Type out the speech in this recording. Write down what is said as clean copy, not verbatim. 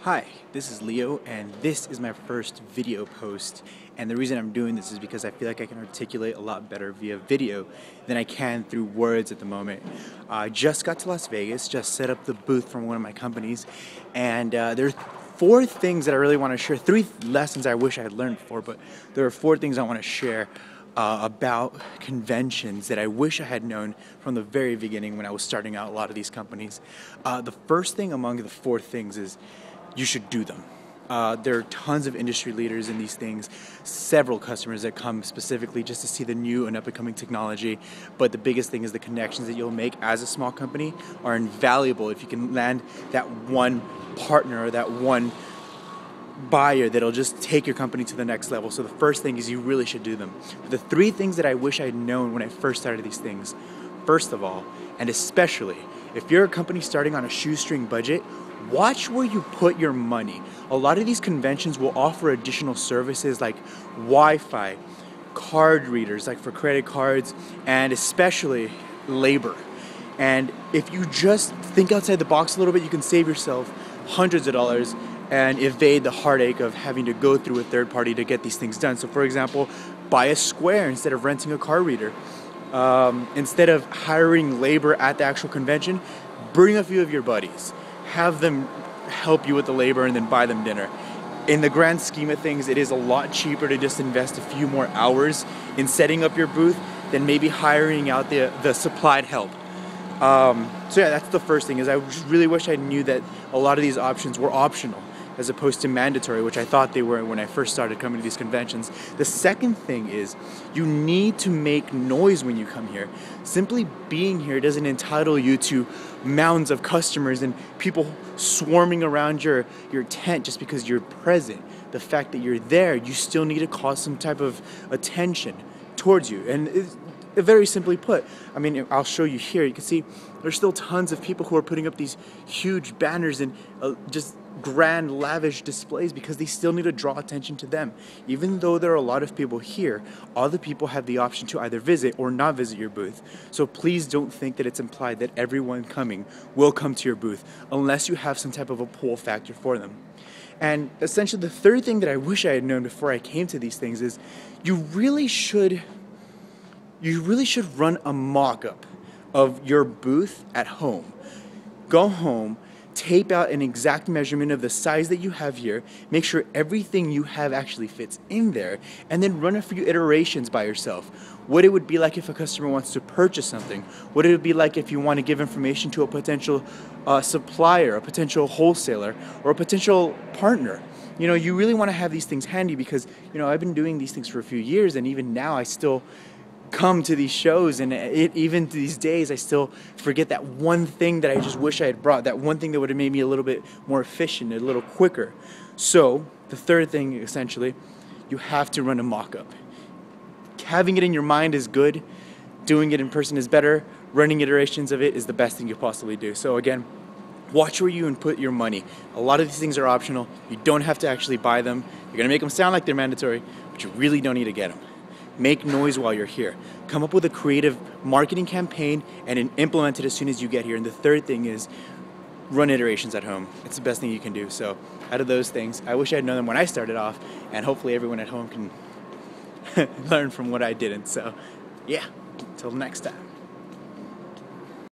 Hi, this is Leo, and this is my first video post. And the reason I'm doing this is because I feel like I can articulate a lot better via video than I can through words at the moment. I just got to Las Vegas, just set up the booth from one of my companies, and there are four things that I really want to share. Three lessons I wish I had learned before, but there are four things I want to share about conventions that I wish I had known from the very beginning when I was starting out a lot of these companies. The first thing among the four things is you should do them. There are tons of industry leaders in these things, several customers that come specifically just to see the new and up-and-coming technology, but the biggest thing is the connections that you'll make as a small company are invaluable if you can land that one partner or that one buyer that'll just take your company to the next level. So the first thing is you really should do them. The three things that I wish I had known when I first started these things, first of all, and especially if you're a company starting on a shoestring budget, watch where you put your money. A lot of these conventions will offer additional services like Wi-Fi, card readers like for credit cards, and especially labor. And if you just think outside the box a little bit, you can save yourself hundreds of dollars and evade the heartache of having to go through a third party to get these things done. So for example, buy a Square instead of renting a card reader. Instead of hiring labor at the actual convention, bring a few of your buddies. Have them help you with the labor and then buy them dinner. In the grand scheme of things, it is a lot cheaper to just invest a few more hours in setting up your booth than maybe hiring out the supplied help. So yeah, that's the first thing, is I just really wish I knew that a lot of these options were optional as opposed to mandatory, which I thought they were when I first started coming to these conventions. The second thing is you need to make noise when you come here. Simply being here doesn't entitle you to mounds of customers and people swarming around your tent just because you're present. The fact that you're there, you still need to cause some type of attention towards you. And it's very simply put, I mean, I'll show you here. You can see there's still tons of people who are putting up these huge banners and just grand, lavish displays because they still need to draw attention to them. Even though there are a lot of people here, other people have the option to either visit or not visit your booth. So please don't think that it's implied that everyone coming will come to your booth unless you have some type of a pull factor for them. And essentially the third thing that I wish I had known before I came to these things is you really should run a mock-up of your booth at home. Go home, tape out an exact measurement of the size that you have here, make sure everything you have actually fits in there, and then run a few iterations by yourself. What it would be like if a customer wants to purchase something, what it would be like if you want to give information to a potential supplier, a potential wholesaler, or a potential partner. You know, you really want to have these things handy because, you know, I've been doing these things for a few years, and even now I still come to these shows, and even these days I still forget that one thing that I just wish I had brought, that one thing that would have made me a little bit more efficient, a little quicker. So the third thing, essentially, you have to run a mock-up. Having it in your mind is good, doing it in person is better, running iterations of it is the best thing you possibly do. So again, watch where you input your money. A lot of these things are optional. You don't have to actually buy them. You're gonna make them sound like they're mandatory, but you really don't need to get them. Make noise while you're here. Come up with a creative marketing campaign and then implement it as soon as you get here. And the third thing is run iterations at home. It's the best thing you can do. So out of those things, I wish I had known them when I started off, and hopefully everyone at home can learn from what I didn't. So yeah, until next time.